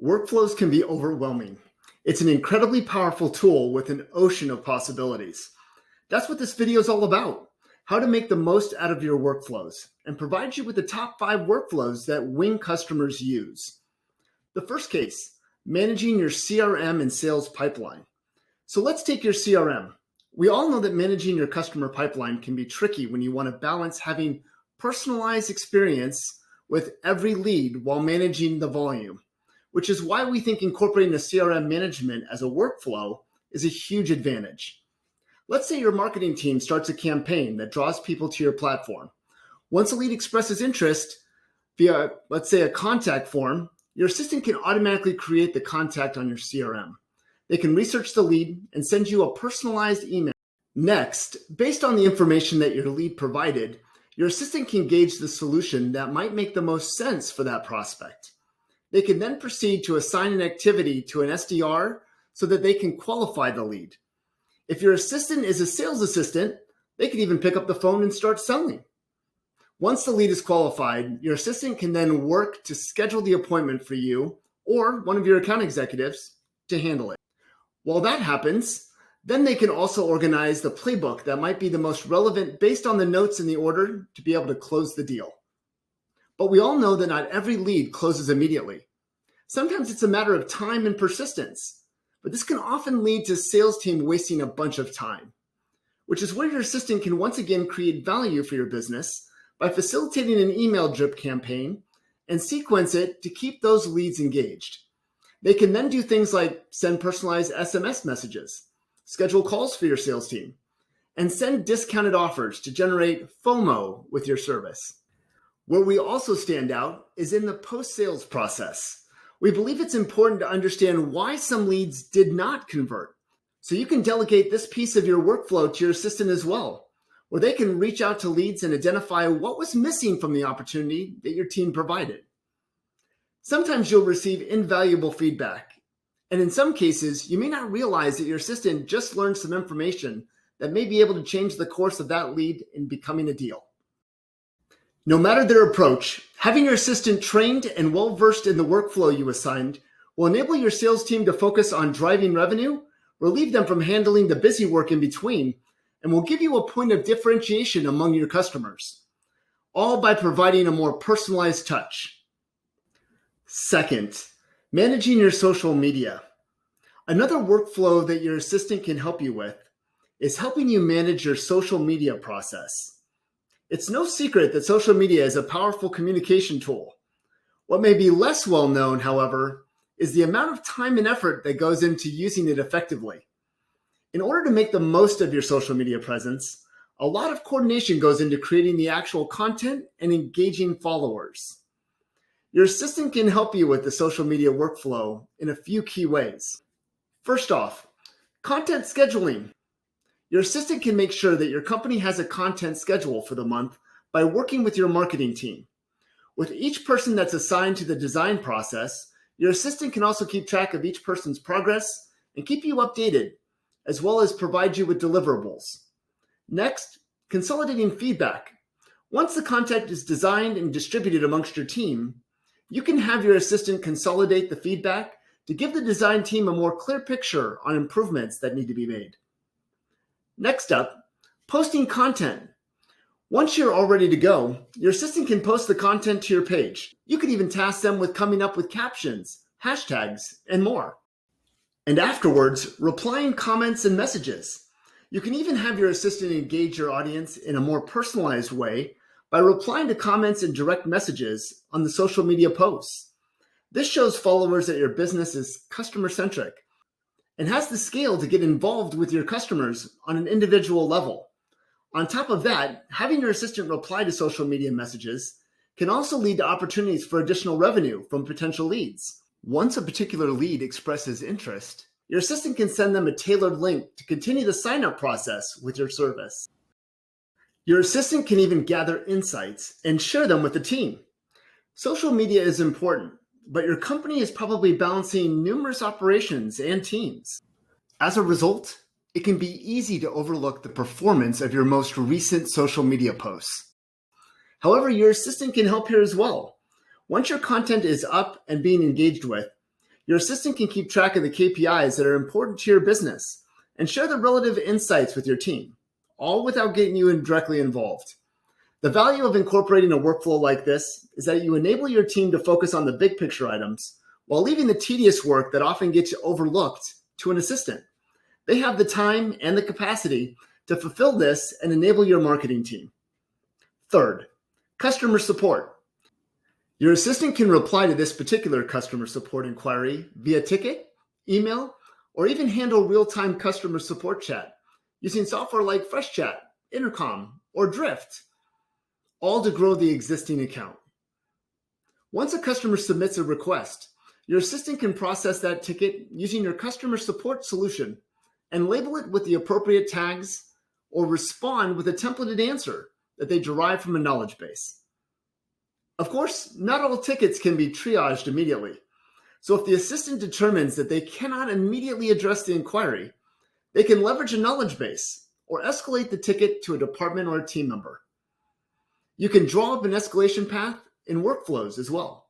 Workflows can be overwhelming. It's an incredibly powerful tool with an ocean of possibilities. That's what this video is all about, how to make the most out of your workflows and provide you with the top 5 workflows that win customers use. The first case, managing your CRM and sales pipeline. So let's take your CRM. We all know that managing your customer pipeline can be tricky when you want to balance having personalized experience with every lead while managing the volume, which is why we think incorporating a CRM management as a workflow is a huge advantage. Let's say your marketing team starts a campaign that draws people to your platform. Once a lead expresses interest via, let's say, a contact form, your assistant can automatically create the contact on your CRM. They can research the lead and send you a personalized email. Next, based on the information that your lead provided, your assistant can gauge the solution that might make the most sense for that prospect. They can then proceed to assign an activity to an SDR so that they can qualify the lead. If your assistant is a sales assistant, they can even pick up the phone and start selling. Once the lead is qualified, your assistant can then work to schedule the appointment for you or one of your account executives to handle it. While that happens, then they can also organize the playbook that might be the most relevant based on the notes in the order to be able to close the deal. But we all know that not every lead closes immediately. Sometimes it's a matter of time and persistence, but this can often lead to sales team wasting a bunch of time, which is where your assistant can once again create value for your business by facilitating an email drip campaign and sequence it to keep those leads engaged. They can then do things like send personalized SMS messages, schedule calls for your sales team, and send discounted offers to generate FOMO with your service. Where we also stand out is in the post-sales process. We believe it's important to understand why some leads did not convert. So you can delegate this piece of your workflow to your assistant as well, where they can reach out to leads and identify what was missing from the opportunity that your team provided. Sometimes you'll receive invaluable feedback, and in some cases, you may not realize that your assistant just learned some information that may be able to change the course of that lead in becoming a deal. No matter their approach, having your assistant trained and well-versed in the workflow you assigned will enable your sales team to focus on driving revenue, relieve them from handling the busy work in between, and will give you a point of differentiation among your customers, all by providing a more personalized touch. Second, managing your social media. Another workflow that your assistant can help you with is helping you manage your social media process. It's no secret that social media is a powerful communication tool. What may be less well known, however, is the amount of time and effort that goes into using it effectively. In order to make the most of your social media presence, a lot of coordination goes into creating the actual content and engaging followers. Your assistant can help you with the social media workflow in a few key ways. First off, content scheduling. Your assistant can make sure that your company has a content schedule for the month by working with your marketing team. With each person that's assigned to the design process, your assistant can also keep track of each person's progress and keep you updated, as well as provide you with deliverables. Next, consolidating feedback. Once the content is designed and distributed amongst your team, you can have your assistant consolidate the feedback to give the design team a more clear picture on improvements that need to be made. Next up, posting content. Once you're all ready to go, your assistant can post the content to your page. You can even task them with coming up with captions, hashtags, and more. And afterwards, replying comments and messages. You can even have your assistant engage your audience in a more personalized way by replying to comments and direct messages on the social media posts. This shows followers that your business is customer-centric and has the scale to get involved with your customers on an individual level. On top of that, having your assistant reply to social media messages can also lead to opportunities for additional revenue from potential leads. Once a particular lead expresses interest, your assistant can send them a tailored link to continue the sign-up process with your service. Your assistant can even gather insights and share them with the team. Social media is important, but your company is probably balancing numerous operations and teams. As a result, it can be easy to overlook the performance of your most recent social media posts. However, your assistant can help here as well. Once your content is up and being engaged with, Your assistant can keep track of the KPIs that are important to your business and share the relative insights with your team, all without getting you directly involved. The value of incorporating a workflow like this is that you enable your team to focus on the big picture items while leaving the tedious work that often gets overlooked to an assistant. They have the time and the capacity to fulfill this and enable your marketing team. Third, customer support. Your assistant can reply to this particular customer support inquiry via ticket, email, or even handle real-time customer support chat using software like FreshChat, Intercom, or Drift, all to grow the existing account. Once a customer submits a request, your assistant can process that ticket using your customer support solution and label it with the appropriate tags or respond with a templated answer that they derive from a knowledge base. Of course, not all tickets can be triaged immediately. So if the assistant determines that they cannot immediately address the inquiry, they can leverage a knowledge base or escalate the ticket to a department or a team member. You can draw up an escalation path in workflows as well.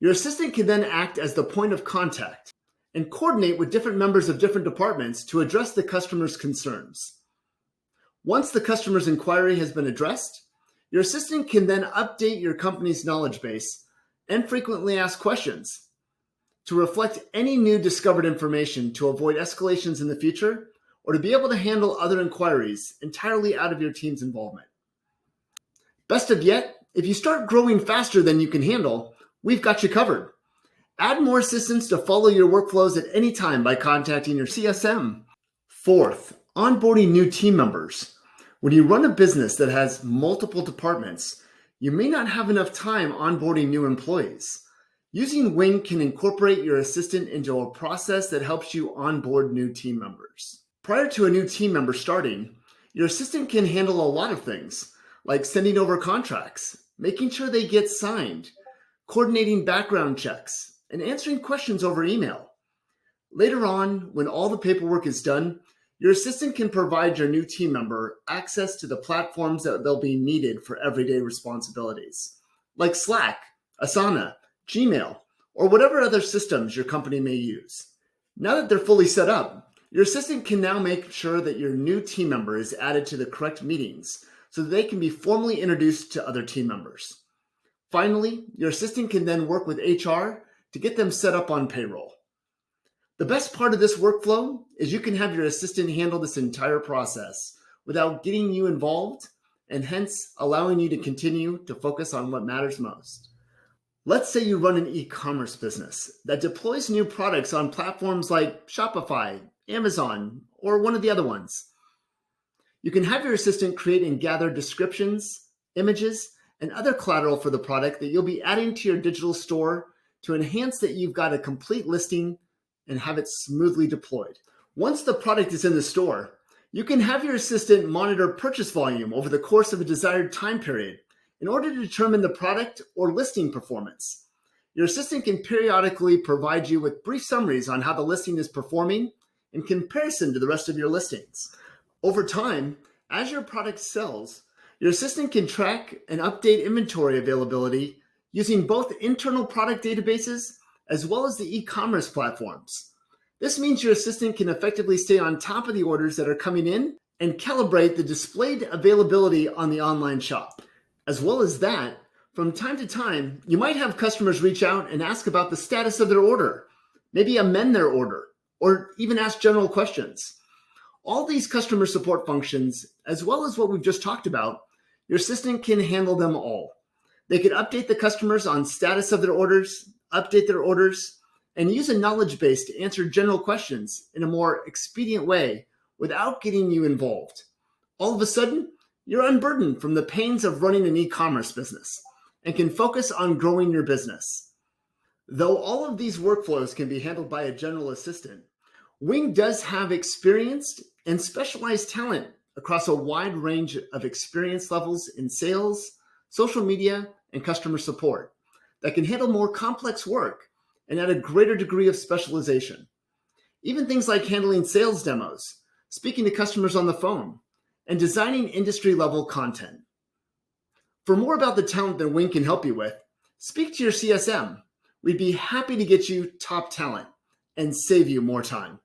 Your assistant can then act as the point of contact and coordinate with different members of different departments to address the customer's concerns. Once the customer's inquiry has been addressed, your assistant can then update your company's knowledge base and frequently ask questions to reflect any new discovered information to avoid escalations in the future or to be able to handle other inquiries entirely out of your team's involvement. Best of yet, if you start growing faster than you can handle, we've got you covered. Add more assistants to follow your workflows at any time by contacting your CSM. Fourth, onboarding new team members. When you run a business that has multiple departments, you may not have enough time onboarding new employees. Using Wing can incorporate your assistant into a process that helps you onboard new team members. Prior to a new team member starting, your assistant can handle a lot of things, like sending over contracts, making sure they get signed, coordinating background checks, and answering questions over email. Later on, when all the paperwork is done, your assistant can provide your new team member access to the platforms that they'll be needed for everyday responsibilities, like Slack, Asana, Gmail, or whatever other systems your company may use. Now that they're fully set up, your assistant can now make sure that your new team member is added to the correct meetings so that they can be formally introduced to other team members. Finally, your assistant can then work with HR to get them set up on payroll. The best part of this workflow is you can have your assistant handle this entire process without getting you involved and hence allowing you to continue to focus on what matters most. Let's say you run an e-commerce business that deploys new products on platforms like Shopify, Amazon, or one of the other ones. You can have your assistant create and gather descriptions, images, and other collateral for the product that you'll be adding to your digital store to enhance that you've got a complete listing and have it smoothly deployed. Once the product is in the store, you can have your assistant monitor purchase volume over the course of a desired time period in order to determine the product or listing performance. Your assistant can periodically provide you with brief summaries on how the listing is performing in comparison to the rest of your listings. Over time, as your product sells, your assistant can track and update inventory availability using both internal product databases as well as the e-commerce platforms. This means your assistant can effectively stay on top of the orders that are coming in and calibrate the displayed availability on the online shop. As well as that, from time to time, you might have customers reach out and ask about the status of their order, maybe amend their order, or even ask general questions. All these customer support functions, as well as what we've just talked about, your assistant can handle them all. They can update the customers on status of their orders, update their orders, and use a knowledge base to answer general questions in a more expedient way without getting you involved. All of a sudden, you're unburdened from the pains of running an e-commerce business and can focus on growing your business. Though all of these workflows can be handled by a general assistant, Wing does have experienced and specialized talent across a wide range of experience levels in sales, social media, and customer support that can handle more complex work and at a greater degree of specialization. Even things like handling sales demos, speaking to customers on the phone, and designing industry-level content. For more about the talent that Wing can help you with, speak to your CSM. We'd be happy to get you top talent. and save you more time.